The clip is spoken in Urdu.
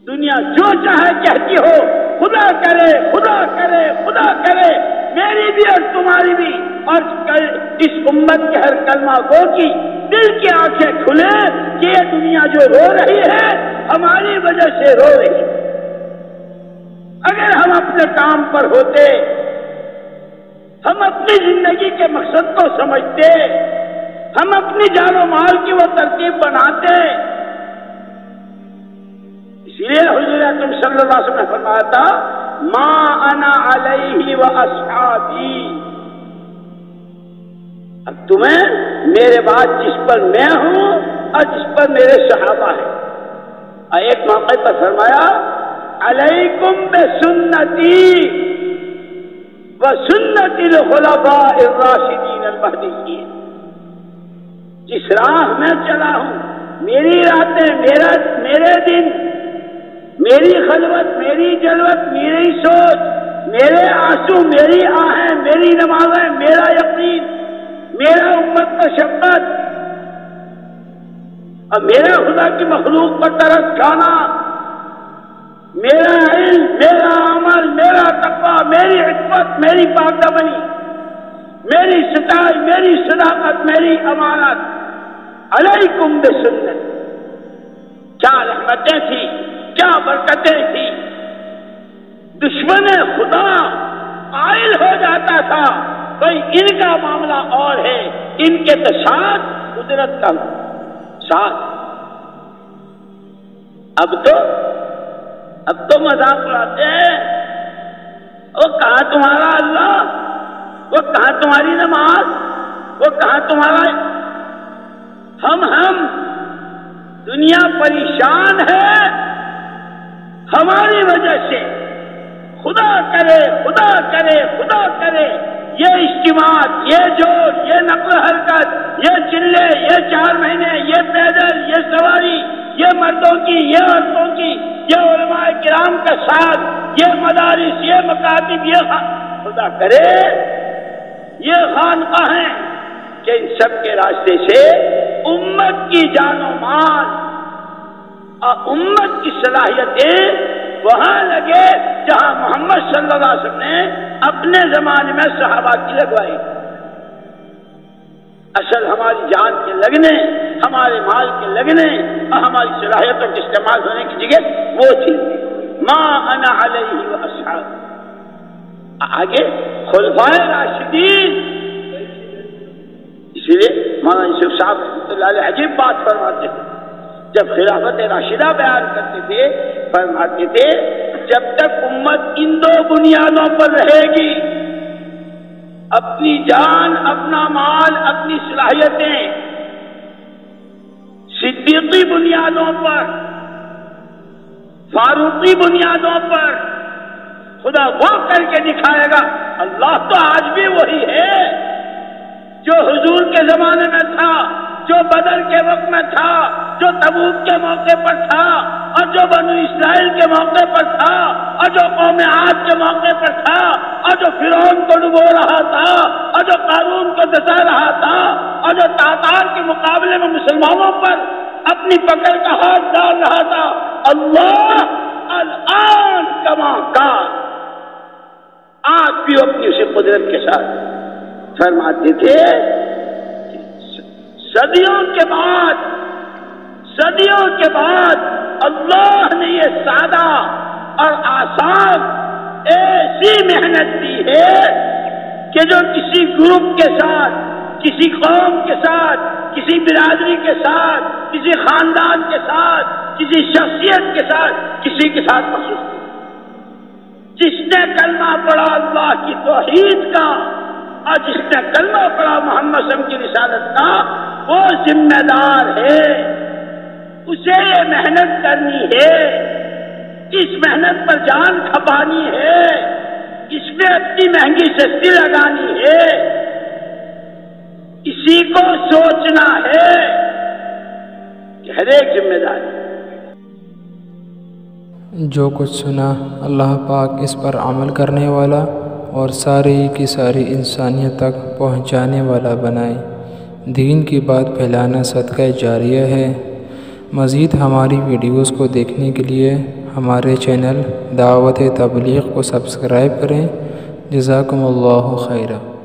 دنیا جو چاہے کہتی ہو، خدا کرے خدا کرے خدا کرے، میری بھی اور تمہاری بھی، اور اس امت کے ہر کلمہ گو کی دل کی آنکھیں کھلے کہ یہ دنیا جو رو رہی ہے ہماری وجہ سے رو رہی ہے۔ اگر ہم اپنے کام پر ہوتے، ہم اپنی زندگی کے مقصد کو سمجھتے، ہم اپنی جان و مال کی وہ ترتیب بناتے، اسی لیے حضور اکرم صلی اللہ علیہ وسلم نے فرمایا تھا ما انا علیہ و اصحابی، اب تمہیں میرے بعد جس پر میں ہوں اور جس پر میرے صحابہ ہیں۔ اور ایک موقع پر فرمایا علیکم بسنتی و سنت الخلفاء الراشدین المہدیین، جس راہ میں چلا ہوں، میری راتیں، میرے دن، میری خلوت، میری جلوت، میری سوچ، میرے آنسو، میری آہیں، میری نمازیں، میرا یقین، میرا امت پر شفقت اور میرا خدا کی مخلوق پر ترس کھانا، میرا علم، میرا عمل، میرا تقویٰ، میری عفت، میری پاکدامنی، میری سچائی، میری صداقت، میری امانت، علیکم بسنت۔ کیا رحمتیں تھیں، کیا برکتیں تھیں۔ دشمن خدا قائل ہو جاتا تھا بھئی ان کا معاملہ اور ہے، ان کے تو ساتھ قدرت کا ساتھ۔ اب تو مذاق اڑاتے ہیں، وہ کہاں تمہارا اللہ، وہ کہاں تمہاری نماز، وہ کہاں تمہارا ہم دنیا پریشان ہے ہماری وجہ سے۔ خدا کرے خدا کرے خدا کرے، یہ اجتماعات، یہ جوش، یہ نقل و حرکت، یہ چلے، یہ 4 مہینے، یہ پیدل، یہ سواری، یہ مردوں کی، یہ عورتوں کی، یہ علماء کرام کا ساتھ، یہ مدارس، یہ مکاتب، یہ خدا کرے یہ خانقاہیں کہ ان سب کے راستے سے امت کی جان و مال اور امت کی صلاحیتیں وہاں لگے جہاں محمد صلی اللہ علیہ وسلم نے اپنے زمانے میں صحابہ کی لگوائی۔ اصل ہماری جان کے لگنے، ہمارے مال کے لگنے اور ہماری صلاحیتوں کے استعمال ہونے کی جگہ وہ چیز ما انا علیہ و اصحاب۔ آگے خلفائے راشدین، اسی لیے مولانا یوسف صاحب رحمۃ اللہ علیہ عجیب بات فرماتے تھے جب خلافت راشدہ بیان کرتے تھے، فرماتے تھے جب تک امت ان 2 بنیادوں پر رہے گی، اپنی جان، اپنا مال، اپنی صلاحیتیں صدیقی بنیادوں پر، فاروقی بنیادوں پر، خدا وہ کر کے دکھائے گا۔ اللہ تو آج بھی وہی ہے جو حضور کے زمانے میں تھا، جو بدر کے وقت میں تھا، جو تبوک کے موقع پر تھا، اور جو بنو اسرائیل کے موقع پر تھا، اور جو قوم عاد کے موقع پر تھا، اور جو فرعون کو ڈبو رہا تھا، اور جو قارون کو دسا رہا تھا، اور جو تاتار کے مقابلے میں مسلمانوں پر اپنی پکڑ کا ہاتھ ڈال رہا تھا۔ اللہ الآن کما کان، آج بھی اپنی اسی قدرت کے ساتھ فرماتے تھے صدیوں کے بعد اللہ نے یہ سادہ اور آسان ایسی محنت دی ہے کہ جو کسی گروپ کے ساتھ، کسی قوم کے ساتھ، کسی برادری کے ساتھ، کسی خاندان کے ساتھ، کسی شخصیت کے ساتھ، کسی کے ساتھ محسوس نہیں۔ جس نے کلمہ پڑھا اللہ کی توحید کا اور جس نے کلمہ پڑھا محمد صلی اللہ علیہ وسلم کی رسالت کا، وہ ذمہ دار ہے، اسے یہ محنت کرنی ہے، اس محنت پر جان کھپانی ہے، اس میں اپنی مہنگی سستی لگانی ہے، اسی کو سوچنا ہے کہ ہر ایک ذمہ دار ہے۔ جو کچھ سنا اللہ پاک اس پر عمل کرنے والا اور ساری کی ساری انسانیت تک پہنچانے والا بنائے۔ دین کی بات پھیلانا صدقہ جاریہ ہے۔ مزید ہماری ویڈیوز کو دیکھنے کے لیے ہمارے چینل دعوت تبلیغ کو سبسکرائب کریں۔ جزاکم اللہ خیرہ۔